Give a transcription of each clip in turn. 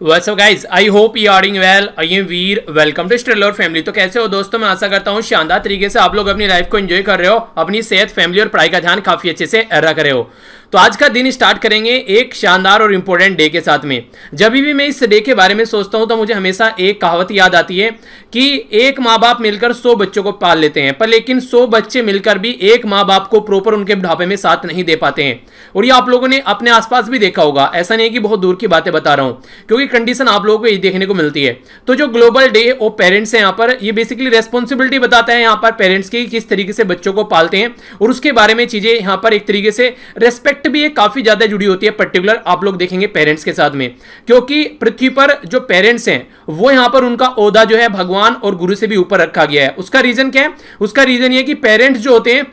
What's up guys? I hope you are doing well. I am Veer. Welcome to स्ट्रेलर family. तो कैसे हो दोस्तों? मैं आशा करता हूँ शानदार तरीके से आप लोग अपनी लाइफ को एंजॉय कर रहे हो, अपनी सेहत, फैमिली और पढ़ाई का ध्यान काफी अच्छे से रख रहे हो। तो आज का दिन स्टार्ट करेंगे एक शानदार और इंपॉर्टेंट डे के साथ में। जब भी मैं इस डे के बारे में सोचता हूं तो मुझे हमेशा एक कहावत याद आती है कि एक माँ बाप मिलकर 100 बच्चों को पाल लेते हैं, पर लेकिन 100 बच्चे मिलकर भी एक माँ बाप को प्रॉपर उनके बुढ़ापे में साथ नहीं दे पाते हैं। और ये आप लोगों ने अपने आसपास भी देखा होगा, ऐसा नहीं है कि बहुत दूर की बातें बता रहा हूं, क्योंकि कंडीशन आप लोगों को ये देखने को मिलती है। तो जो ग्लोबल डे ऑफ पेरेंट्स है यहाँ पर, ये बेसिकली रेस्पॉन्सिबिलिटी बताता है यहाँ पर पेरेंट्स की, किस तरीके से बच्चों को पालते हैं और उसके बारे में चीजें यहाँ पर एक तरीके से रेस्पेक्ट भी एक काफी ज्यादा जुड़ी होती है, पर्टिकुलर आप लोग देखेंगे पेरेंट्स के साथ में। क्योंकि पृथ्वी पर जो पेरेंट्स हैं वो यहां पर उनका ओहदा जो है भगवान और गुरु से भी ऊपर रखा गया है। उसका रीजन क्या है? उसका रीजन ये कि पेरेंट्स जो होते हैं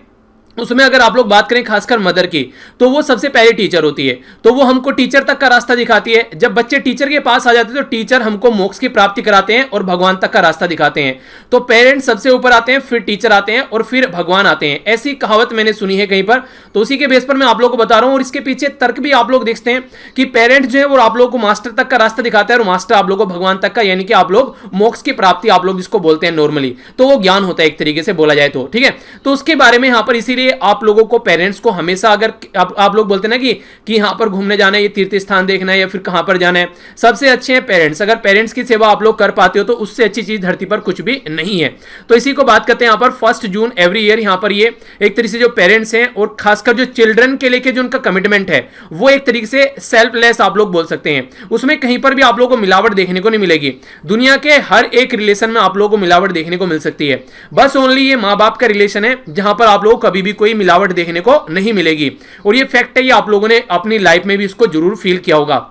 उसमें अगर आप लोग बात करें खासकर मदर की, तो वो सबसे पहले टीचर होती है। तो वो हमको टीचर तक का रास्ता दिखाती है। जब बच्चे टीचर के पास आ जाते हैं तो टीचर हमको मोक्ष की प्राप्ति कराते हैं और भगवान तक का रास्ता दिखाते हैं। तो पेरेंट्स सबसे ऊपर आते हैं, फिर टीचर आते हैं और फिर भगवान आते हैं। ऐसी कहावत मैंने सुनी है कहीं पर, तो उसी के बेस पर मैं आप लोगों को बता रहा हूं। और इसके पीछे तर्क भी आप लोग देखते हैं कि पेरेंट्स जो है वो आप लोगों को मास्टर तक का रास्ता दिखाता है और मास्टर आप लोगों को भगवान तक का, यानी कि आप लोग मोक्ष की प्राप्ति आप लोग जिसको बोलते हैं नॉर्मली, तो वो ज्ञान होता है एक तरीके से बोला जाए तो, ठीक है। तो उसके बारे में यहां पर इसीलिए आप लोगों को, पेरेंट्स को हमेशा, अगर आप लोग बोलते हैं ना कि यहां पर घूमने जाना है, ये तीर्थ स्थान देखना है या फिर कहां पर जाना है, सबसे अच्छे हैं पेरेंट्स। अगर पेरेंट्स की सेवा आप लोग कर पाते हो तो उससे अच्छी चीज धरती पर कुछ भी नहीं है। तो इसी को बात करते हैं यहां पर 1 जून एवरी ईयर। यहां पर ये एक तरीके से जो पेरेंट्स हैं और खासकर जो चिल्ड्रन के लेके जो उनका कमिटमेंट है वो एक तरीके से सेल्फलेस आप लोग बोल सकते हैं। उसमें कहीं पर भी आप लोगों को मिलावट देखने को नहीं मिलेगी। दुनिया के हर एक रिलेशन में आप लोगों को मिलावट देखने को मिल सकती है, बस ओनली ये मां बाप का रिलेशन है जहां पर आप लोगों को कभी भी कोई मिलावट देखने को नहीं मिलेगी। और ये फैक्ट है, ये आप लोगों ने अपनी लाइफ में भी इसको जरूर फील किया होगा।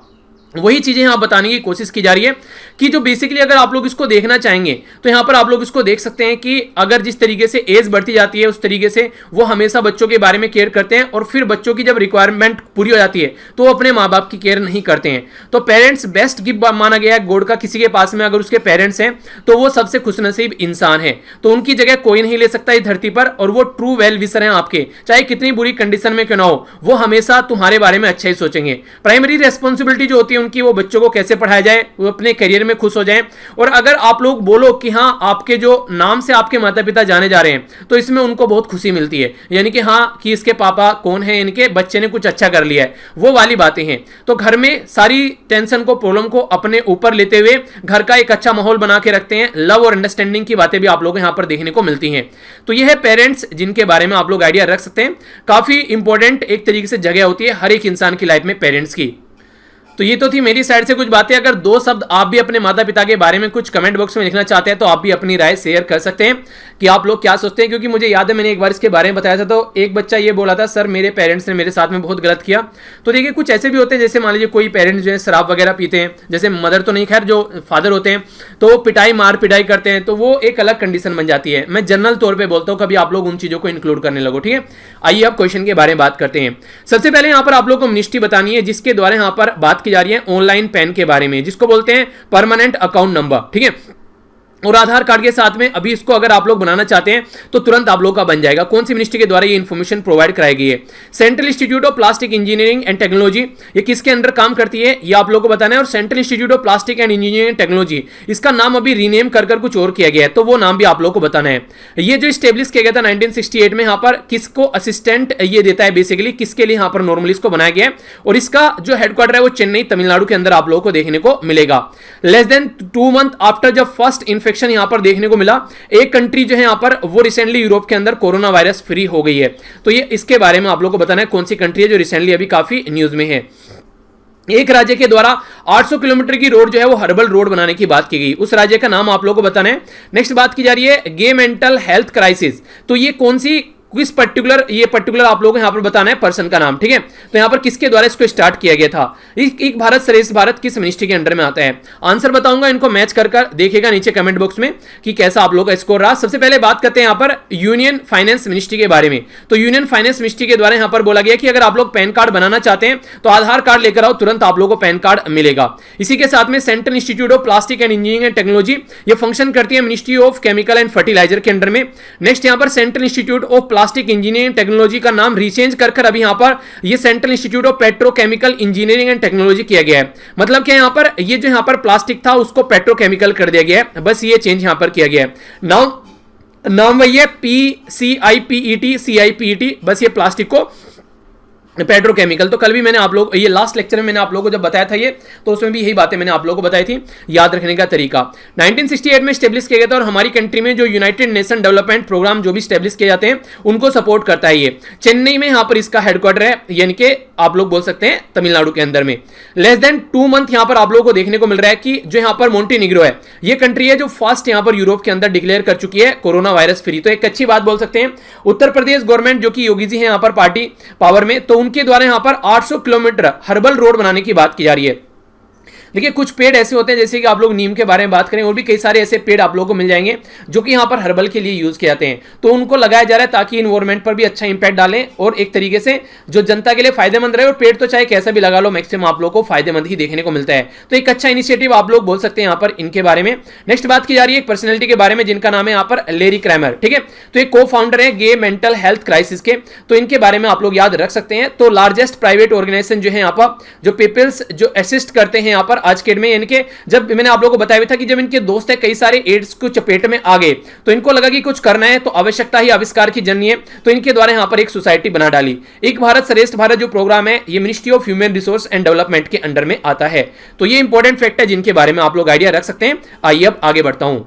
वही चीजें यहां बताने की कोशिश की जा रही है कि जो बेसिकली अगर आप लोग इसको देखना चाहेंगे तो यहां पर आप लोग इसको देख सकते हैं कि अगर जिस तरीके से एज बढ़ती जाती है उस तरीके से वो हमेशा बच्चों के बारे में केयर करते हैं, और फिर बच्चों की जब रिक्वायरमेंट पूरी हो जाती है तो वो अपने माँ बाप की केयर नहीं करते हैं। तो पेरेंट्स बेस्ट गिफ्ट माना गया है गॉड का। किसी के पास में अगर उसके पेरेंट्स हैं तो वो सबसे खुशनसीब इंसान है। तो उनकी जगह कोई नहीं ले सकता इस धरती पर, और वो ट्रू वेल विशर हैं आपके, चाहे कितनी बुरी कंडीशन में क्यों ना हो, वो हमेशा तुम्हारे बारे में अच्छा ही सोचेंगे। प्राइमरी रेस्पॉन्सिबिलिटी जो होती है उनकी, वो बच्चों को कैसे पढ़ाया जाए, वो अपने करियर में खुश हो जाएं। और अगर आप लोग बोलो कि हाँ आपके जो नाम से आपके माता पिता जाने जा रहे हैं तो इसमें उनको बहुत खुशी मिलती है, यानी कि हाँ कि इसके पापा कौन है, इनके बच्चे ने कुछ अच्छा कर लिया है, वो वाली बातें हैं। तो घर में सारी टेंशन को, प्रॉब्लम को अपने ऊपर लेते हुए घर का एक अच्छा माहौल बना के रखते हैं। लव और अंडरस्टैंडिंग की बातें भी आप लोग यहां पर देखने को मिलती हैं। तो यह है पेरेंट्स, जिनके बारे में आप लोग आइडिया रख सकते हैं। काफी इंपॉर्टेंट एक तरीके से जगह होती है हर एक इंसान की लाइफ में पेरेंट्स की। तो ये तो थी मेरी साइड से कुछ बातें। अगर 2 शब्द आप भी अपने माता पिता के बारे में कुछ कमेंट बॉक्स में लिखना चाहते हैं तो आप भी अपनी राय शेयर कर सकते हैं कि आप लोग क्या सोचते हैं। क्योंकि मुझे याद है मैंने एक बार इसके बारे में बताया था, तो एक बच्चा ये बोला था, सर मेरे पेरेंट्स ने मेरे साथ में बहुत गलत किया। तो देखिए कुछ ऐसे भी होते हैं, जैसे मान लीजिए कोई पेरेंट्स जो है शराब वगैरह पीते हैं, जैसे मदर तो नहीं, खैर जो फादर होते हैं तो वो पिटाई मार पिटाई करते हैं, तो वो एक अलग कंडीशन बन जाती है। मैं जनरल तौर पर बोलता हूँ, कभी आप लोग उन चीज़ों को इंक्लूड करने लगो, ठीक है। आइए अब क्वेश्चन के बारे में बात करते हैं। सबसे पहले यहाँ पर आप लोग को मिनिस्ट्री बतानी है, जिसके द्वारा यहाँ पर बात की जा रही है ऑनलाइन पैन के बारे में, जिसको बोलते हैं परमानेंट अकाउंट नंबर, ठीक है। और आधार कार्ड के साथ में अभी इसको अगर आप लोग बनाना चाहते हैं तो तुरंत आप लोग का बन जाएगा। कौन सी मिनिस्ट्री के द्वारा ये इंफॉर्मेशन प्रोवाइड कराई गई है? Central institute of plastic engineering and technology. ये किसके अंडर काम करती है ये आप लोग को बताना है। और central institute of plastic and engineering and technology, इसका नाम अभी रीनेम कर कुछ और किया गया है, तो वो नाम भी आप लोग को बताना है। ये जो स्टेब्लिश किया गया था 1968 में, यहाँ पर किसको असिस्टेंट ये देता है, बेसिकली किसके लिए यहाँ पर नॉर्मली इसको बनाया गया है। और इसका जो हेडक्वार्टर है वो चेन्नई तमिलनाडु के अंदर आप लोगों को देखने को मिलेगा। लेस देन 2 मंथ आफ्टर जब फर्स्ट इन्फेक्शन यहाँ पर देखने को मिला, एक कंट्री जो है यहां पर वो रिसेंटली यूरोप के अंदर कोरोना वायरस फ्री हो गई है। तो ये इसके बारे में आप लोगों को बताना है कौन सी कंट्री है जो रिसेंटली अभी काफी न्यूज में है। एक राज्य के द्वारा 800 किलोमीटर की रोड जो है वो हर्बल रोड बनाने की बात की गई, उस राज्य का नाम आप लोगों को बताना है। नेक्स्ट बात की जा रही है गे मेंटल हेल्थ क्राइसिस। तो ये कौन सी, किस पर्टिकुलर आप लोगों को यहां पर बताना है पर्सन का नाम, ठीक है। तो यहां पर किसके द्वारा इसको स्टार्ट किया गया था? एक भारत श्रेष्ठ भारत किस मिनिस्ट्री के अंडर में आता है? आंसर बताऊंगा, इनको मैच कर देखिएगा नीचे कमेंट बॉक्स में कि कैसा आप लोगों का स्कोर रहा। सबसे पहले बात करते हैं यहां पर यूनियन फाइनेंस मिनिस्ट्री के बारे में। तो यूनियन फाइनेंस मिनिस्ट्री के द्वारा यहां पर बोला गया कि अगर आप लोग पैन कार्ड बनाना चाहते हैं तो आधार कार्ड लेकर आओ, तुरंत आप लोगों को पैन कार्ड मिलेगा। इसी के साथ में central institute of plastic and engineering and technology, ये फंक्शन करती है ministry of chemical and fertiliser के अंडर में। नेक्स्ट यहां पर central institute of plastic engineering technology का नाम रीचेंज कर अभी यहां पर ये central institute of petrochemical engineering and technology किया गया है। मतलब क्या यहां पर ये जो यहां पर प्लास्टिक था उसको पेट्रोकेमिकल कर दिया गया है, बस ये चेंज यहां पर किया गया है। नाम वही है PCIPET, बस ये प्लास्टिक को पेट्रोकेमिकल। तो कल भी मैंने आप लोग ये लास्ट लेक्चर में मैंने आप लोगों को जब बताया था ये, तो उसमें भी यही बातें मैंने आप लोगों को बताई थी, याद रखने का तरीका। 1968 में स्टेब्लिश किया गया था और हमारी कंट्री में जो यूनाइटेड नेशन डेवलपमेंट प्रोग्राम जो भी स्टेब्लिश किए जाते हैं उनको सपोर्ट करता है ये। चेन्नई में यहाँ पर इसका हेडक्वार्टर है, यानी कि आप लोग बोल सकते हैं तमिलनाडु के अंदर में। लेस देन 2 मंथ यहाँ पर आप लोगों को देखने को मिल रहा है कि जो यहाँ पर मोंटेनिग्रो है ये कंट्री है जो फर्स्ट यहाँ पर यूरोप के अंदर डिक्लेयर कर चुकी है कोरोना वायरस फ्री। तो एक अच्छी बात बोल सकते हैं। उत्तर प्रदेश गवर्नमेंट जो कि योगी जी है यहाँ पर पार्टी पावर में, तो उनके द्वारा यहां पर 800 किलोमीटर हर्बल रोड बनाने की बात की जा रही है। देखिए कुछ पेड़ ऐसे होते हैं जैसे कि आप लोग नीम के बारे में बात करें, और भी कई सारे ऐसे पेड़ आप लोगों को मिल जाएंगे जो कि यहां पर हर्बल के लिए यूज किए जाते हैं, तो उनको लगाया जा रहा है ताकि इन्वायरमेंट पर भी अच्छा इंपैक्ट डालें और एक तरीके से जो जनता के लिए फायदेमंद रहे। और पेड़ तो चाहे कैसा भी लगा लो, मैक्सिमम आप लोग को फायदेमंद ही देखने को मिलता है। तो एक अच्छा इनिशिएटिव आप लोग बोल सकते हैं यहाँ पर इनके बारे में। नेक्स्ट बात की जा रही है एक पर्सनैलिटी के बारे में जिनका नाम है यहाँ पर लेरी क्रैमर, ठीक है। तो एक को फाउंडर है गे मेंटल हेल्थ क्राइसिस के, तो इनके बारे में आप लोग याद रख सकते हैं। तो लार्जेस्ट प्राइवेट ऑर्गेनाइजेशन जो है यहाँ पर जो पीपल्स जो असिस्ट करते हैं यहाँ पर आज के डेट में, यानी कि जब मैंने आप लोगों को बताया था कि जब इनके दोस्त है कई सारे एड्स को चपेट में आ गए तो इनको लगा कि कुछ करना है, तो आवश्यकता ही आविष्कार की जननी है, तो इनके द्वारा यहां पर एक सोसाइटी बना डाली। एक भारत श्रेष्ठ भारत जो प्रोग्राम है ये ministry of human resource and development के अंडर में आता है। तो ये इंपॉर्टेंट फैक्ट है जिनके बारे में आप लोग आइडिया रख सकते हैं। आइए अब आगे बढ़ता हूं।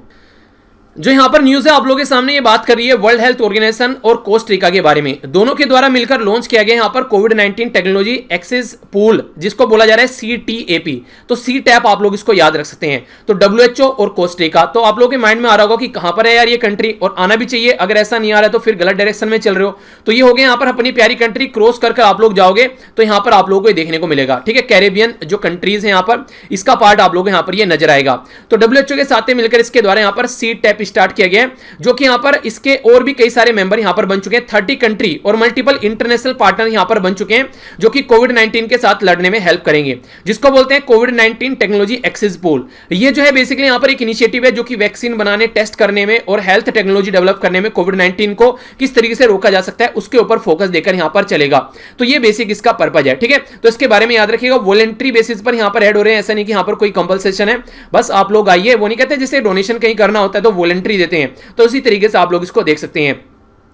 जो यहां पर न्यूज है आप लोगों के सामने ये बात कर रही है वर्ल्ड हेल्थ ऑर्गेनाइजेशन और कोस्टरिका के बारे में। दोनों के द्वारा मिलकर लॉन्च किया गया यहां पर कोविड-19 टेक्नोलॉजी एक्सेस पूल, जिसको बोला जा रहा है CTAP। तो CTAP आप लोग इसको याद रख सकते हैं। तो WHO और कोस्टरिका, तो आप लोगों के माइंड में आ रहा होगा कि कहां पर है यार ये कंट्री, और आना भी चाहिए। अगर ऐसा नहीं आ रहा है तो फिर गलत डायरेक्शन में चल रहे हो। तो ये हो गया यहां पर अपनी प्यारी कंट्री, क्रॉस कर आप लोग जाओगे तो यहां पर आप लोगों को देखने को मिलेगा, ठीक है। कैरेबियन जो कंट्रीज है यहां पर इसका पार्ट आप लोग यहां पर ये नजर आएगा। तो WHO के साथ मिलकर इसके द्वारा यहां पर CTAP स्टार्ट किया गया, जो कि यहां पर इसके और भी कई सारे मेंबर यहां पर बन चुके हैं। 30 कंट्री और मल्टीपल इंटरनेशनल पार्टनर यहां पर बन चुके हैं जो कि कोविड-19 के साथ लड़ने में हेल्प करेंगे, जिसको बोलते हैं कोविड-19 टेक्नोलॉजी एक्सेस पूल। ये जो है बेसिकली यहां पर एक इनिशिएटिव है जो कि वैक्सीन बनाने, टेस्ट करने में और हेल्थ टेक्नोलॉजी डेवलप करने में कोविड-19 को किस तरीके से रोका जा सकता है उसके ऊपर फोकस देकर यहां पर चलेगा। तो ये बेसिक इसका पर्पज है, ठीक है। तो इसके बारे में याद रखिएगा, वॉलंटरी बेसिस पर यहां पर ऐड हो रहे हैं, ऐसा नहीं कि यहां पर कोई कंपल्सेशन है। बस आप लोग आइए, वो नहीं कहते जैसे डोनेशन कहीं करना होता है तो वॉलंटरी देते हैं, तो उसी तरीके से आप लोग इसको देख सकते हैं।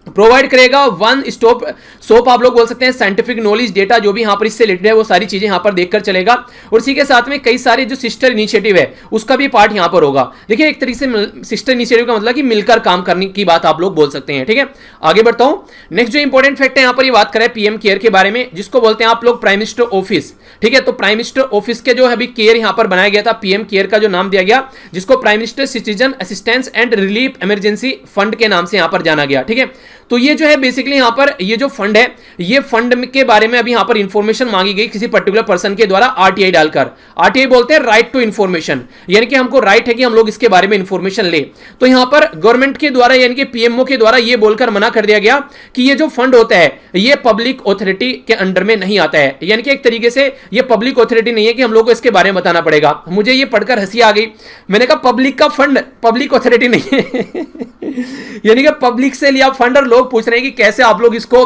प्रोवाइड करेगा वन स्टॉप सोप, आप लोग बोल सकते हैं साइंटिफिक नॉलेज डेटा जो भी यहां पर इससे रिलेटेड है वो सारी चीजें यहां पर देखकर चलेगा। और इसी के साथ में कई सारे जो सिस्टर इनिशिएटिव है उसका भी पार्ट यहां पर होगा। देखिए एक तरीके से सिस्टर इनिशिएटिव का मतलब कि मिलकर काम करने की बात आप लोग बोल सकते हैं, ठीक है। आगे बढ़ता हूं। नेक्स्ट जो इंपॉर्टेंट फैक्ट है यहां पर ये बात करें PM केयर के बारे में, जिसको बोलते हैं आप लोग प्राइम मिनिस्टर ऑफिस, ठीक है। तो प्राइम मिनिस्टर ऑफिस के जो अभी केयर यहां पर बनाया गया था, PM केयर का जो नाम दिया गया, जिसको prime minister citizen assistance and relief emergency fund के नाम से यहां पर जाना गया, ठीक है। तो ये जो है बेसिकली यहां पर ये जो फंड है, ये फंड के बारे में अभी यहां पर इंफॉर्मेशन मांगी गई किसी पर्टिकुलर पर्सन के द्वारा RTI डालकर। RTI बोलते हैं राइट टू इंफॉर्मेशन, यानी कि हमको राइट है कि हम लोग इसके बारे में इंफॉर्मेशन ले। तो यहां पर गवर्नमेंट के द्वारा यानी कि PMO के द्वारा ये बोलकर मना कर दिया गया कि ये जो फंड होता है ये पब्लिक ऑथोरिटी के अंडर में नहीं आता है, यानी कि एक तरीके से ये पब्लिक ऑथोरिटी नहीं है कि हम लोग को इसके बारे में बताना पड़ेगा। मुझे ये पढ़कर हंसी आ गई, मैंने कहा पब्लिक का फंड पब्लिक ऑथोरिटी नहीं है यानी कि पब्लिक से लिया फंड और लोग पूछ रहे हैं कि कैसे आप लोग इसको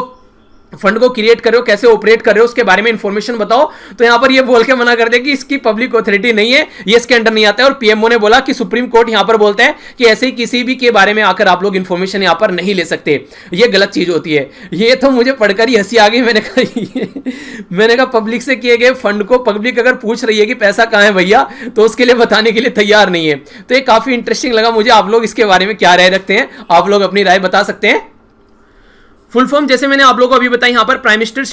फंड को क्रिएट कर रहे हो, कैसे ऑपरेट कर रहे हो, उसके बारे में इंफॉर्मेशन बताओ। तो यहां पर ये बोल के मना कर दिया कि इसकी पब्लिक ऑथोरिटी नहीं है, ये इसके अंडर नहीं आता है। और PMO ने बोला कि सुप्रीम कोर्ट यहां पर बोलता है कि ऐसे ही किसी भी के बारे में आकर आप लोग इंफॉर्मेशन यहां पर नहीं ले सकते, ये गलत चीज होती है। ये तो मुझे पढ़कर ही हंसी आ गई। मैंने कहा पब्लिक से किए गए फंड को पब्लिक अगर पूछ रही है कि पैसा कहां है भैया, तो उसके लिए बताने के लिए तैयार नहीं है। तो ये काफी इंटरेस्टिंग लगा मुझे। आप लोग इसके बारे में क्या राय रखते हैं, आप लोग अपनी राय बता सकते हैं। फुल फॉर्म जैसे मैंने आप लोगों को अभी बताया यहां पर prime minister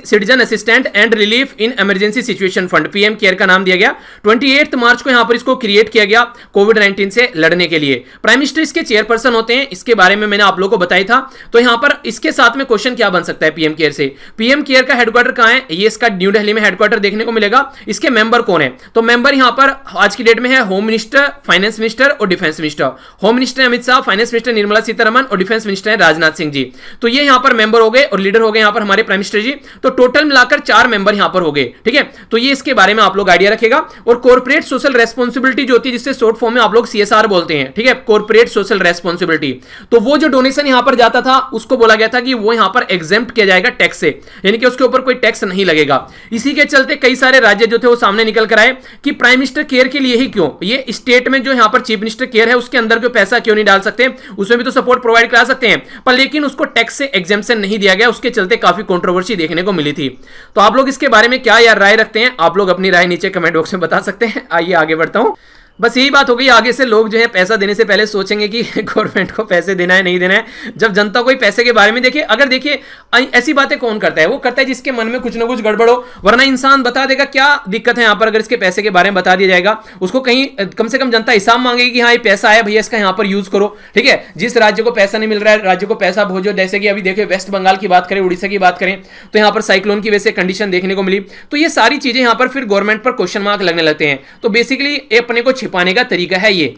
citizen assistant and relief in emergency situation fund, PM care का नाम दिया गया। 28 मार्च को यहां पर इसको क्रिएट किया गया कोविड-19 से लड़ने के लिए। प्राइम मिनिस्टर इसके चेयरपर्सन होते हैं, इसके बारे में मैंने आप लोगों को बताया था। तो यहां पर इसके साथ में क्वेश्चन क्या बन सकता है PM केयर से, PM केयर का हेडक्वार्टर कहां है, ये इसका न्यू दिल्ली में हेडक्वार्टर देखने को मिलेगा। इसके मेंबर कौन है, तो मेंबर यहां पर आज की डेट में है होम मिनिस्टर, फाइनेंस मिनिस्टर और defence minister. Home minister Amit Shah, finance minister Nirmala Sitharaman और डिफेंस मिनिस्टर राजनाथ सिंह जी। तो ये यहां पर मेंबर हो गए और लीडर हो गए यहां पर हमारे प्राइम मिनिस्टर जी। तो टोटल मिलाकर 4 मेंबर यहां पर हो गए, ठीक है। तो ये इसके बारे में आप लोग आइडिया रखेगा। और कॉर्पोरेट सोशल रेस्पॉन्सिबिलिटी जो होती है, जिससे शॉर्ट फॉर्म में आप लोग CSR बोलते हैं, ठीक है, कॉर्पोरेट सोशल रेस्पॉन्सिबिलिटी। तो वो जो डोनेशन यहां पर जाता था उसको बोला गया था कि वो यहां पर एग्जेम्प्ट किया जाएगा टैक्स से, यानी कि उसके ऊपर कोई टैक्स नहीं लगेगा। इसी के चलते कई सारे राज्य जो थे वो सामने निकल कर आए कि प्राइम मिनिस्टर केयर के लिए ही क्यों, ये स्टेट में जो यहां पर चीफ मिनिस्टर केयर है उसके अंदर कोई पैसा क्यों नहीं डाल सकते, उसमें भी तो सपोर्ट प्रोवाइड करा सकते हैं, पर लेकिन उसको टैक्स से एग्जेम्पशन नहीं दिया गया। उसके चलते काफी कंट्रोवर्सी देखने को मिली थी। तो आप लोग इसके बारे में क्या यार राय रखते हैं, आप लोग अपनी राय नीचे कमेंट बॉक्स में बता सकते हैं। आइए आगे बढ़ता हूं। बस यही बात हो गई, आगे से लोग जो है पैसा देने से पहले सोचेंगे कि गवर्नमेंट को पैसे देना है नहीं देना है। जब जनता को पैसे के बारे में देखिए, अगर देखिए ऐसी बातें कौन करता है, वो करता है जिसके मन में कुछ ना कुछ गड़बड़ हो, वरना इंसान बता देगा क्या दिक्कत है यहाँ पर। अगर इसके पैसे के बारे में बता दिया जाएगा, उसको कहीं कम से कम जनता हिसाब मांगेगी कि हाँ ये पैसा आया भैया, इसका यहाँ पर यूज करो, ठीक है। जिस राज्य को पैसा नहीं मिल रहा है, राज्य को पैसा भेजो। जैसे कि अभी देखिए वेस्ट बंगाल की बात करें, उड़ीसा की बात करें, तो यहाँ पर साइक्लोन की वजह से कंडीशन देखने को मिली। तो ये सारी चीजें यहाँ पर फिर गवर्नमेंट पर क्वेश्चन मार्क लगने लगते हैं। तो बेसिकली अपने को छिपाने का तरीका है ये।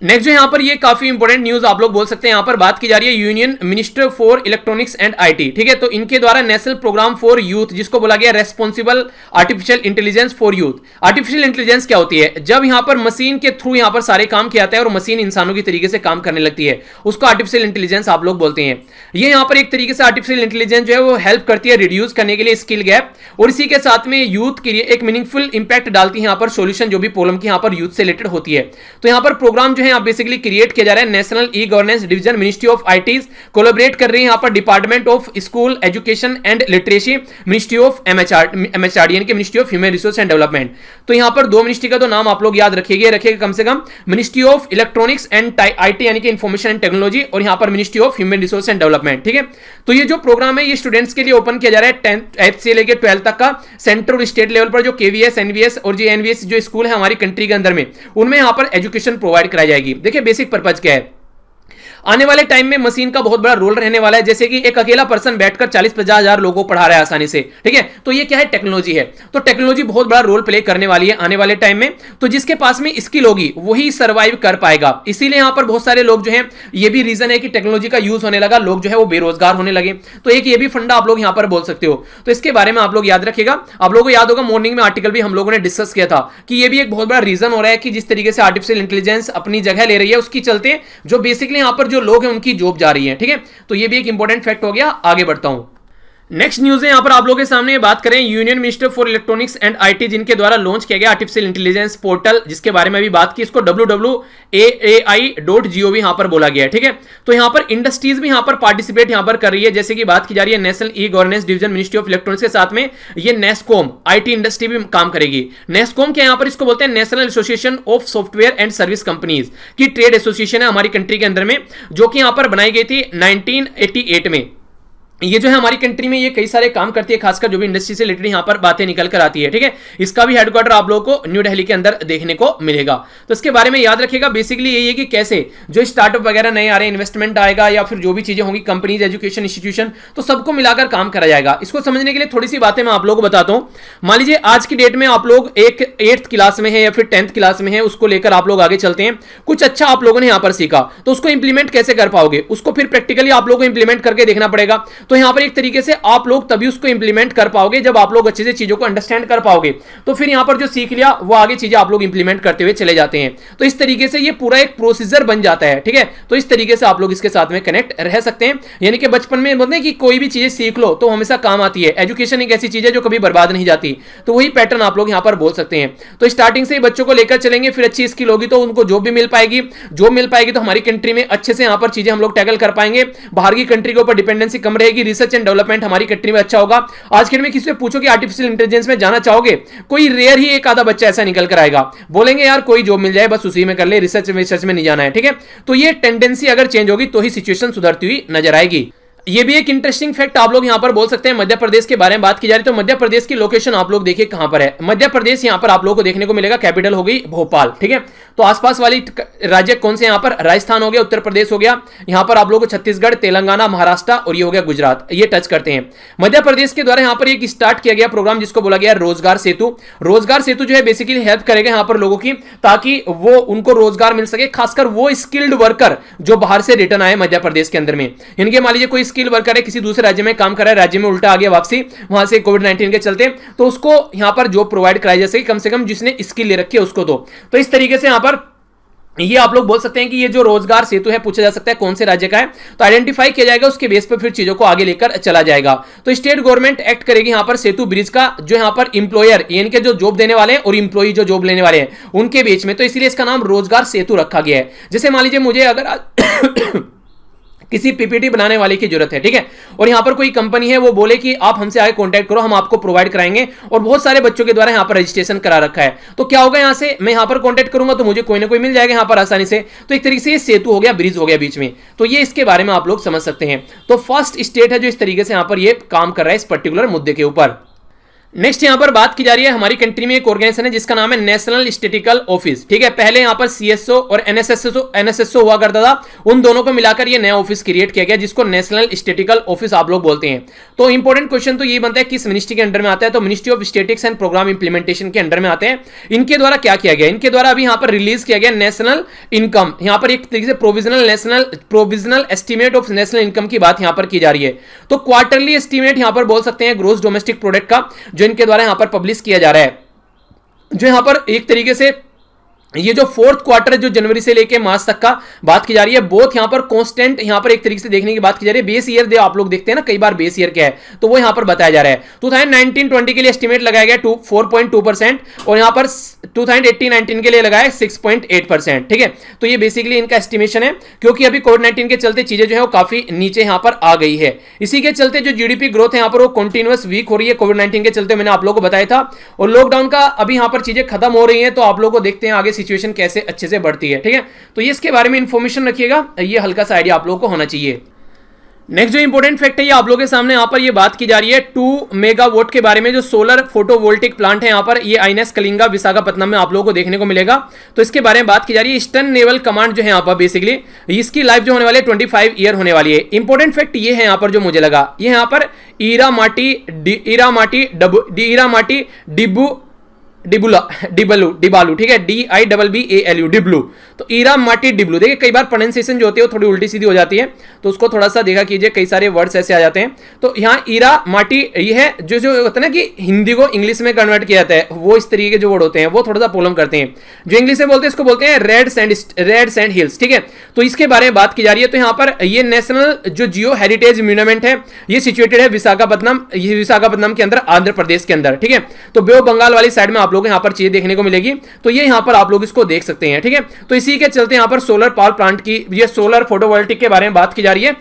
नेक्स्ट जो यहां पर ये काफी इंपॉर्टेंट न्यूज आप लोग बोल सकते हैं, यहां पर बात की जा रही है union minister for electronics and IT, ठीक है। तो इनके द्वारा नेशनल प्रोग्राम फॉर यूथ, जिसको बोला गया responsible artificial intelligence for youth. Artificial intelligence क्या होती है, जब यहां पर मशीन के थ्रू यहां पर सारे काम किया जाता है और मशीन इंसानों की तरीके से काम करने लगती है, उसको आर्टिफिशियल इंटेलिजेंस आप लोग बोलते हैं। ये यहां पर एक तरीके से आर्टिफिशियल इंटेलिजेंस जो है वो हेल्प करती है रिड्यूस करने के लिए स्किल गैप, और इसी के साथ में यूथ के लिए एक मीनिंगफुल इंपैक्ट डालती है यहां पर सोल्यूशन जो भी प्रॉब्लम की यहां पर यूथ से रिलेटेड होती है। तो यहां पर प्रोग्राम जो है बेसिकली क्रिएट किया जा रहा है। National e governance division, ministry of IT collaborate कर रही है यहां पर department of school education and literacy, ministry of MHRD यानी कि ministry of human resource and development. तो यहां पर दो मिनिस्ट्री का तो नाम आप लोग याद रखिएगा कम से कम, ministry of electronics and IT यानी कि इंफॉर्मेशन एंड टेक्नोलॉजी, और यहां पर ministry of human resource and development, ठीक है। तो ये जो प्रोग्राम है ये स्टूडेंट्स के लिए ओपन किया जा रहा है 10th से लेकर 12th तक का। सेंटर और स्टेट लेवल पर जो KVS, NVS और जो NVS जो स्कूल है हमारी कंट्री के अंदर में, उनमें यहां पर एजुकेशन प्रोवाइड कराई जाएगी। देखिए बेसिक पर्पज क्या है, आने वाले टाइम में मशीन का बहुत बड़ा रोल रहने वाला है। जैसे कि एक अकेला पर्सन बैठकर 40-50 हजार लोगों को पढ़ा रहा है आसानी से, ठीक है। तो ये क्या है, टेक्नोलॉजी है। तो टेक्नोलॉजी बहुत बड़ा रोल प्ले करने वाली है आने वाले टाइम में। तो जिसके पास में स्किल होगी वही सर्वाइव कर पाएगा। इसीलिए यहां पर बहुत सारे लोग जो हैं, ये भी रीजन है कि टेक्नोलॉजी का यूज होने लगा, लोग जो है वो बेरोजगार होने लगे। तो एक ये भी फंडा आप लोग यहां पर बोल सकते हो। तो इसके बारे में आप लोग याद रखिएगा। आप लोगों को याद होगा मॉर्निंग में आर्टिकल भी हम लोगों ने डिस्कस किया था कि ये भी एक बहुत बड़ा रीजन हो रहा है कि जिस तरीके से आर्टिफिशियल इंटेलिजेंस अपनी जगह ले रही है, उसकी चलते जो बेसिकली यहां पर जो लोग हैं उनकी जॉब जा रही है, ठीक है। तो ये भी एक इंपॉर्टेंट फैक्ट हो गया। आगे बढ़ता हूं। नेक्स्ट न्यूज है यहां पर आप लोगों के सामने बात करें union minister for electronics and IT, जिनके द्वारा लॉन्च किया गया आर्टिफिशियल इंटेलिजेंस पोर्टल, जिसके बारे में भी बात की। इसको www.aai.gov यहां पर बोला गया है, ठीक है। तो यहां पर इंडस्ट्रीज भी यहां पर पार्टिसिपेट यहां पर कर रही है। जैसे कि बात की जा रही है national e governance division, ministry of electronics के साथ में ये नेस्कॉम आईटी इंडस्ट्री भी काम करेगी। नेस्कॉम क्या यहां पर इसको बोलते हैं, national association of software and service companies की ट्रेड एसोसिएशन है हमारी कंट्री के अंदर में, जो कि यहां पर बनाई गई थी 1988 में। ये जो है हमारी कंट्री में ये कई सारे काम करती है, खासकर जो भी इंडस्ट्री से रिलेटेड यहाँ पर बातें निकल कर आती है, ठीक है। इसका भी हेडक्वार्टर आप लोगों को न्यू दिल्ली के अंदर देखने को मिलेगा। तो इसके बारे में याद रखिएगा। बेसिकली यही है कि कैसे जो स्टार्टअप वगैरह नए आ रहे हैं, इन्वेस्टमेंट आएगा या फिर जो भी चीजें होंगी, कंपनीज, एजुकेशन इंस्टीट्यूशन, तो सबको मिलाकर काम करा जाएगा। इसको समझने के लिए थोड़ी सी बातें मैं आप लोगों को बताता हूँ। मान लीजिए आज की डेट में आप लोग एक 8th क्लास में है या फिर 10th क्लास में है, उसको लेकर आप लोग आगे चलते हैं। कुछ अच्छा आप लोगों ने यहाँ पर सीखा, तो उसको इंप्लीमेंट कैसे कर पाओगे, उसको फिर प्रैक्टिकली आप लोगों को इंप्लीमेंट करके देखना पड़ेगा। तो यहाँ पर एक तरीके से आप लोग तभी उसको इंप्लीमेंट कर पाओगे जब आप लोग अच्छे से चीजों को अंडरस्टैंड कर पाओगे। तो फिर यहां पर जो सीख लिया वो आगे चीजें आप लोग इंप्लीमेंट करते हुए चले जाते हैं। तो इस तरीके से ये पूरा एक प्रोसीजर बन जाता है, ठीक है। तो इस तरीके से आप लोग इसके साथ में कनेक्ट रह सकते हैं। यानी कि बचपन में बोलते हैं कि कोई भी चीजें सीख लो तो हमेशा काम आती है। एजुकेशन एक ऐसी चीज है जो कभी बर्बाद नहीं जाती। तो वही पैटर्न आप लोग यहां पर बोल सकते हैं। तो स्टार्टिंग से ही बच्चों को लेकर चलेंगे, फिर अच्छी स्किल होगी तो उनको जॉब भी मिल पाएगी। जॉब मिल पाएगी तो हमारी कंट्री में अच्छे से यहां पर चीजें हम लोग टैकल कर पाएंगे। बाहर की कंट्री के ऊपर डिपेंडेंसी कम रहेगी। रिसर्च एंड डेवलपमेंट हमारी कंट्री में अच्छा होगा। आज के दिन में किसी से पूछो कि आर्टिफिशियल इंटेलिजेंस में जाना चाहोगे, कोई रेयर ही एक आधा बच्चा ऐसा निकल कर आएगा, बोलेंगे यार कोई जॉब मिल जाए बस उसी में कर ले, रिसर्च में नहीं जाना है, ठीक है। तो ये टेंडेंसी अगर चेंज होगी तो ही सिचुएशन सुधरती हुई नजर आएगी। ये भी एक इंटरेस्टिंग फैक्ट आप लोग यहां पर बोल सकते हैं। मध्य प्रदेश के बारे में बात की जा रही तो मध्य प्रदेश की लोकेशन आप लोग देखिए कहां पर है। मध्य प्रदेश यहां पर आप लोगों को देखने को मिलेगा, कैपिटल हो गई भोपाल, ठीक है। तो आसपास वाली राज्य कौन से यहां पर, राजस्थान हो गया, उत्तर प्रदेश हो गया, यहां पर आप लोगों को छत्तीसगढ़, तेलंगाना, महाराष्ट्र और ये हो गया गुजरात, ये टच करते हैं। मध्य प्रदेश के द्वारा यहां पर एक स्टार्ट किया गया प्रोग्राम जिसको बोला गया रोजगार सेतु। रोजगार सेतु जो है बेसिकली हेल्प करेगा यहां पर लोगों की, ताकि वो उनको रोजगार मिल सके, खासकर वो स्किल्ड वर्कर जो बाहर से रिटर्न आए मध्य प्रदेश के अंदर में। इनके मान लीजिए कोई स्किल वर्कर है, किसी दूसरे राज्य में काम कर रहा है, राज्य में उल्टा आ गया वापसी वहां से कोविड-19 के चलते, तो उसको यहां पर जॉब प्रोवाइड कराई जा सके, कम से कम जिसने स्किल ले रखी है उसको। तो इस तरीके से यहां पर ये आप लोग बोल सकते हैं कि ये जो रोजगार सेतु है पूछा जा सकता है कौन से राज्य का है, तो आइडेंटिफाई किया जाएगा, उसके बेस पर फिर चीजों को आगे लेकर चला जाएगा। तो स्टेट गवर्नमेंट एक्ट करेगी यहां पर सेतु ब्रिज का, जो यहां पर इंप्लॉयर यानी कि जो जॉब देने वाले हैं और इंप्लॉई जो जॉब लेने वाले हैं उनके बीच में, तो इसलिए इसका नाम रोजगार सेतु रखा गया है। जैसे मान लीजिए मुझे अगर किसी पीपीटी बनाने वाले की जरूरत है, ठीक है, और यहां पर कोई कंपनी है वो बोले कि आप हमसे आगे कांटेक्ट करो, हम आपको प्रोवाइड कराएंगे, और बहुत सारे बच्चों के द्वारा यहां पर रजिस्ट्रेशन करा रखा है, तो क्या होगा, यहां से मैं यहां पर कांटेक्ट करूंगा तो मुझे कोई ना कोई मिल जाएगा यहां पर आसानी से। तो एक तरीके से ये सेतु हो गया, ब्रिज हो गया बीच में, तो ये इसके बारे में आप लोग समझ सकते हैं। तो फर्स्ट स्टेट है जो इस तरीके से यहां पर ये काम कर रहा है इस पर्टिकुलर मुद्दे के ऊपर। नेक्स्ट यहां पर बात की जा रही है, हमारी कंट्री में एक ऑर्गेनाइजेशन है जिसका नाम है नेशनल स्टैटिस्टिकल ऑफिस, ठीक है। पहले यहां पर सीएसओ और एनएसएसओ हुआ करता था, उन दोनों को मिलाकर ये नया ऑफिस क्रिएट किया गया जिसको नेशनल स्टैटिस्टिकल ऑफिस आप लोग बोलते हैं। तो इंपॉर्टेंट क्वेश्चन तो ये बनता है किस मिनिस्ट्री के अंडर में आता है, तो ministry of statistics and programme implementation के अंडर में आते हैं। इनके द्वारा क्या किया गया, इनके द्वारा अभी यहां पर रिलीज किया गया नेशनल इनकम, यहां पर एक तरीके से provisional estimate of national income की बात यहां पर की जा रही है। तो क्वार्टरली एस्टिमेट यहां पर बोल सकते हैं ग्रोस डोमेस्टिक प्रोडक्ट का, जो इनके द्वारा यहां पर पब्लिश किया जा रहा है, जो यहां पर एक तरीके से ये जो फोर्थ क्वार्टर है जो जनवरी से लेके मार्च तक का बात की जा रही है, बोथ यहां पर कांस्टेंट यहां पर एक तरीके से देखने की बात की जा रही है। बेस ईयर दे आप लोग देखते हैं ना कई बार बेस ईयर क्या है, तो वो यहां पर बताया जा रहा है। 2019-20 के लिए एस्टिमेट लगाया गया 4.2% और यहां पर 2018-19 के लिए लगाया 6.8%, ठीक है। तो ये बेसिकली इनका एस्टिमेशन है, क्योंकि अभी कोविड-19 के चलते चीजें जो है वो काफी नीचे यहां पर आ गई है। इसी के चलते जो जीडीपी ग्रोथ है यहां पर वो कंटिन्यूअस वीक हो रही है कोविड-19 के चलते, मैंने आप लोगों को बताया था। और लॉकडाउन का अभी यहां पर चीजें खत्म हो रही है, तो आप लोगों को देखते हैं आगे सिचुएशन कैसे अच्छे से बढ़ती है, ठीक है। तो ये इसके बारे में इंफॉर्मेशन रखिएगा, ये हल्का सा आइडिया आप लोगों को होना चाहिए। नेक्स्ट जो इंपॉर्टेंट फैक्ट है ये आप लोगों के सामने यहाँ पर ये बात की जा रही है 2 मेगावाट के बारे में, जो सोलर फोटोवोल्टिक प्लांट है यहाँ पर, ये आईएनएस कलिंगा विशाखापट्टनम में आप लोगों को देखने को मिलेगा। तो इसके बारे में बात की जा रही है। ईस्टर्न नेवल कमांड जो है यहाँ पर बेसिकली इसकी लाइफ जो होने वाली है 25 ईयर होने वाली है। इंपॉर्टेंट फैक्ट ये है यहाँ पर जो मुझे लगा, ये यहाँ पर ईरामाटी डिबालू, ठीक है, DIBBALU डिब्लू। तो ईरामाटी डिब्लू, देखिए कई बार प्रोनाउंसिएशन जो होती है वो थोड़ी उल्टी सीधी हो जाती है, तो उसको थोड़ा सा देखा कीजिए, कई सारे वर्ड्स ऐसे आ जाते हैं। तो यहाँ ईरामाटी ये है जो होता है ना कि हिंदी को इंग्लिश में कन्वर्ट किया जाता है, वो इस तरीके के जो वर्ड होते हैं वो थोड़ा सा प्रॉब्लम करते हैं। जो इंग्लिश में बोलते हैं इसको बोलते हैं रेड सैंड हिल्स, ठीक है। तो इसके बारे में बात की जा रही है। तो यहाँ पर ये नेशनल जो जियो हेरिटेज मॉन्यूमेंट है ये सिचुएटेड है विशाखापट्टनम के अंदर, आंध्र प्रदेश के अंदर, ठीक है। तो बे ऑफ बंगाल वाली साइड में आप लोग यहां पर चीजें देखने को मिलेगी, तो ये यहां पर आप लोग इसको देख सकते हैं, ठीक है। तो इसी के चलते यहां पर सोलर पावर प्लांट की, ये सोलर फोटोवोल्टिक के बारे में बात की जा रही है,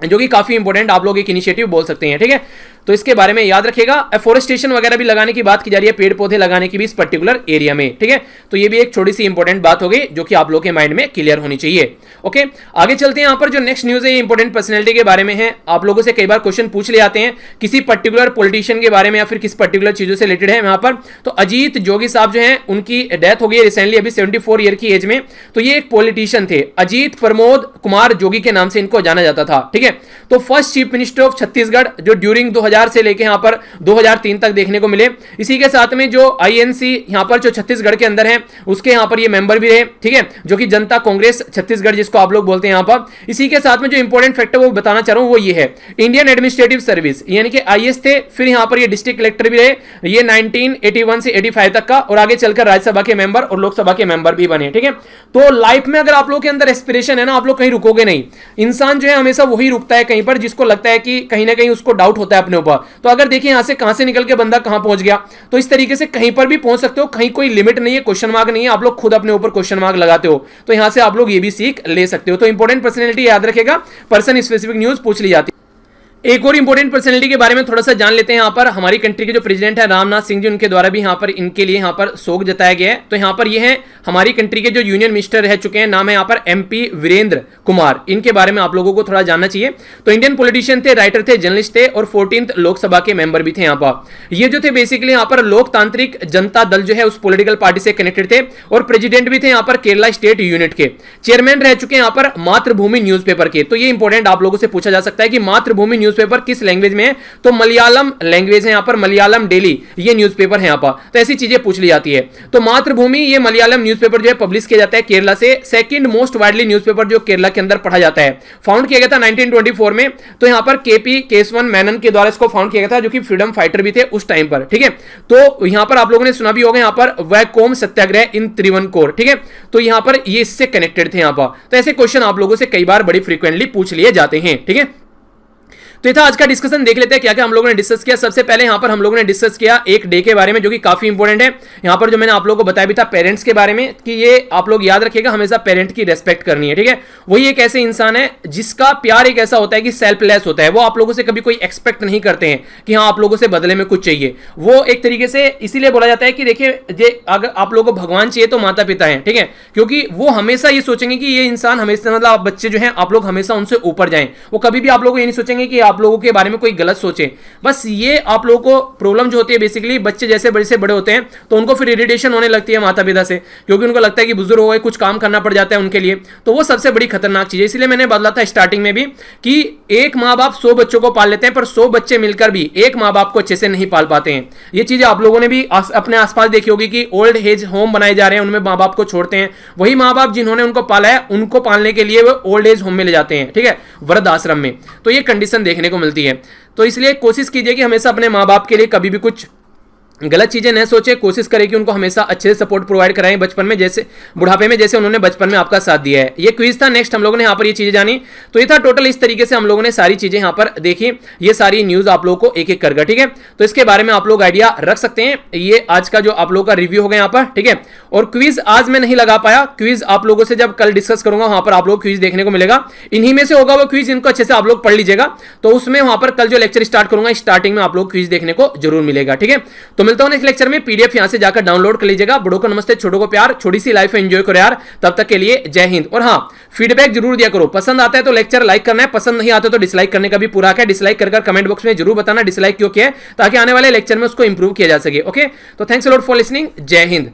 जो कि काफी इंपॉर्टेंट आप लोग एक इनिशिएटिव बोल सकते हैं, ठीक है। तो इसके बारे में याद रखिएगा। एफोरेस्टेशन वगैरह भी लगाने की बात की जा रही है, पेड़ पौधे लगाने की भी इस पर्टिकुलर एरिया में, ठीक है। तो ये भी एक छोटी सी इंपॉर्टेंट बात हो गई जो कि आप लोग के माइंड में क्लियर होनी चाहिए। ओके, आगे चलते हैं। यहाँ पर जो नेक्स्ट न्यूज है ये इंपॉर्टेंट पर्सनैलिटी के बारे में है। आप लोगों से कई बार क्वेश्चन पूछ ले आते हैं किसी पर्टिकुलर पॉलिटिशियन के बारे में या फिर किस पर्टिकुलर चीजों से रिलेटेड है यहाँ पर। तो अजीत जोगी साहब जो है उनकी डेथ हो गई रिसेंटली, अभी 74 ईयर की एज में। तो ये एक पॉलिटिशियन थे, अजीत प्रमोद कुमार जोगी के नाम से इनको जाना जाता था, ठीक है। तो first chief minister of Chhattisgarh जो ड्यूरिंग 2000 से लेके यहाँ पर 2003 तक देखने को मिले। इसी के साथ में जो आईएनसी यहाँ पर जो छत्तीसगढ़ के अंदर है उसके यहाँ पर ये मेंबर भी रहे, ठीक है, जो कि जनता कांग्रेस छत्तीसगढ़ जिसको आप लोग बोलते हैं यहाँ पर। इसी के साथ में जो इंपॉर्टेंट फैक्टर वो बताना चाह रहा हूं वो ये है, इंडियन एडमिनिस्ट्रेटिव सर्विस यानी कि आईएएस थे, फिर यहाँ पर ये डिस्ट्रिक्ट कलेक्टर भी रहे, ये 1981 से 85 तक का, और आगे चलकर राज्यसभा के मेंबर और लोकसभा के मेंबर भी बने, ठीक है। तो लाइफ में अगर आप लोग के अंदर एस्पिरेशन है ना, आप लोग कहीं रुकोगे नहीं। इंसान जो है हमेशा वही रुकता है कहीं पर जिसको लगता है कि कहीं ना कहीं उसको डाउट होता है अपने ऊपर। तो अगर देखिए यहां से कहां से निकल के बंदा कहां पहुंच गया, तो इस तरीके से कहीं पर भी पहुंच सकते हो, कहीं कोई लिमिट नहीं है, क्वेश्चन मार्क नहीं है, आप लोग खुद अपने ऊपर क्वेश्चन मार्क लगाते हो। तो यहां से आप लोग ये भी सीख ले सकते हो। तो इंपॉर्टेंट पर्सनैलिटी याद रखेगा, पर्सन स्पेसिफिक न्यूज पूछ ली जाती है। एक और इंपॉर्टेंट पर्सनैलिटी के बारे में थोड़ा सा जान लेते हैं। यहाँ पर हमारी कंट्री के जो प्रेसिडेंट है रामनाथ सिंह जी, उनके द्वारा भी यहाँ पर इनके लिए यहाँ पर शोक जताया गया है। तो यहाँ पर ये है हमारी कंट्री के जो यूनियन मिनिस्टर रह चुके हैं, नाम है यहाँ पर MP वीरेंद्र कुमार। इनके बारे में आप लोगों को थोड़ा जानना चाहिए। तो इंडियन पॉलिटिशियन थे, राइटर थे, जर्नलिस्ट थे और 14th लोकसभा के मेंबर भी थे। यहाँ पर ये जो थे बेसिकली यहाँ पर लोकतांत्रिक जनता दल जो है उस पॉलिटिकल पार्टी से कनेक्टेड थे और प्रेसिडेंट भी थे यहाँ पर केरला स्टेट यूनिट के। चेयरमैन रह चुके हैं यहाँ पर मातृभूमि न्यूज़पेपर के। तो ये इंपॉर्टेंट आप लोगों से पूछा जा सकता है कि मातृभूमि न्यूज़पेपर किस लैंग्वेज में है, तो मलयालम लैंग्वेज है यहाँ पर, मलयालम डेली ये न्यूज़पेपर है यहाँ पर। तो ऐसी चीजें पूछ ली जाती है। तो मातृभूमि ये मलयालम न्यूज़पेपर जो है पब्लिश किया जाता है केरला से, सेकंड मोस्ट वाइडली न्यूज़पेपर जो केरला के अंदर पढ़ा जाता है। फाउंड किया गया था 1924 में। तो यहाँ पर KP केशवन मेनन के द्वारा इसको फाउंड किया गया था, जो कि फ्रीडम फाइटर भी थे उस टाइम पर। ठीक है, तो यहाँ पर आप लोगों ने सुना भी होगा यहाँ पर वैकोम सत्याग्रह इन त्रिवनकोर। ठीक है, तो यहाँ पर ये इससे कनेक्टेड थे यहाँ पर। तो ऐसे क्वेश्चन आप लोगों से कई बार बड़ी फ्रीक्वेंटली पूछ लिए जाते हैं। ठीक है, तो ये था आज का डिस्कशन। देख लेते हैं क्या क्या हम लोगों ने डिस्कस किया। सबसे पहले यहाँ पर हम लोगों ने डिस्कस किया एक डे के बारे में, जो कि काफी इंपॉर्टेंट है। यहाँ पर जो मैंने आप लोगों को बताया भी था पेरेंट्स के बारे में, कि ये आप लोग याद रखिएगा, हमेशा पेरेंट की रेस्पेक्ट करनी है। ठीक है, वही एक ऐसे इंसान है जिसका प्यार एक ऐसा होता है कि सेल्फलेस होता है। वो आप लोगों से कभी कोई एक्सपेक्ट नहीं करते हैं कि हाँ आप लोगों से बदले में कुछ चाहिए। वो एक तरीके से इसीलिए बोला जाता है कि देखिए अगर आप लोगों को भगवान चाहिए तो माता पिता है। ठीक है, क्योंकि वो हमेशा ये सोचेंगे कि ये इंसान हमेशा, मतलब बच्चे जो है आप लोग हमेशा उनसे ऊपर जाएं। वो कभी भी आप लोगों को ये नहीं सोचेंगे कि आप लोगों के बारे में कोई गलत सोचे। बस ये आप लोगों को प्रॉब्लम जो होती है बेसिकली, बच्चे जैसे बड़े से बड़े होते हैं तो उनको फिर इरिटेशन होने लगती है माता पिता से, क्योंकि उनको लगता है कि बुजुर्ग हो गए, कुछ काम करना पड़ जाता है उनके लिए। तो वो सबसे बड़ी खतरनाक चीज है। इसलिए मैंने बदला था स्टार्टिंग में भी कि एक माँ बाप 100 बच्चों को पाल लेते हैं, पर 100 बच्चे मिलकर भी एक माँ बाप को अच्छे से नहीं पाल पाते हैं। ये चीजें आप लोगों ने भी अपने आसपास देखी होगी कि ओल्ड एज होम बनाए जा रहे हैं, उनमें माँ बाप को छोड़ते हैं। वही माँ बाप जिन्होंने उनको पाला है, उनको पालने के लिए वो ओल्ड एज होम में ले जाते हैं। ठीक है, वृद्ध आश्रम में। तो ये कंडीशन देखने को मिलती है। तो इसलिए कोशिश कीजिए कि हमेशा अपने माँ बाप के लिए कभी भी कुछ गलत चीजें न सोचे। कोशिश करें कि उनको हमेशा अच्छे से सपोर्ट प्रोवाइड कराएं बचपन में, जैसे बुढ़ापे में जैसे उन्होंने बचपन में आपका साथ दिया है। ये क्विज था। नेक्स्ट हम लोगों ने यहाँ पर ये चीजें जानी। तो ये था टोटल, इस तरीके से हम लोगों ने सारी चीजें यहाँ पर देखी। ये सारी न्यूज आप लोगों को एक एक करके, ठीक है, तो इसके बारे में आप लोग आइडिया रख सकते हैं। ये आज का जो आप लोगों का रिव्यू हो गया यहाँ पर। ठीक है, और क्विज आज मैं नहीं लगा पाया। क्विज आप लोगों से जब कल डिस्कस करूंगा वहां पर आप लोग क्विज देखने को मिलेगा। इन्हीं में से होगा वो क्विज, इनको अच्छे से आप लोग पढ़ लीजिएगा। तो उसमें वहां पर कल जो लेक्चर स्टार्ट करूंगा स्टार्टिंग में आप लोग क्विज देखने को जरूर मिलेगा। ठीक है, तो मिलता हूं नेक्स्ट लेक्चर में। PDF यहां से जाकर डाउनलोड कर लीजिएगा। बड़ों को नमस्ते, छोटों को प्यार, छोटी सी लाइफ एंजॉय करो यार। तब तक के लिए जय हिंद। और हाँ, फीडबैक जरूर दिया करो। पसंद आता है तो लेक्चर लाइक करना है, पसंद नहीं आता तो डिसलाइक करने का भी पूरा है। डिसलाइक कर कमेंट बॉक्स में जरूर बताना डिसलाइक क्यों किया है, ताकि आने वाले लेक्चर में उसको इंप्रूव किया जा सके। ओके, तो thanks a lot for listening. जय हिंद।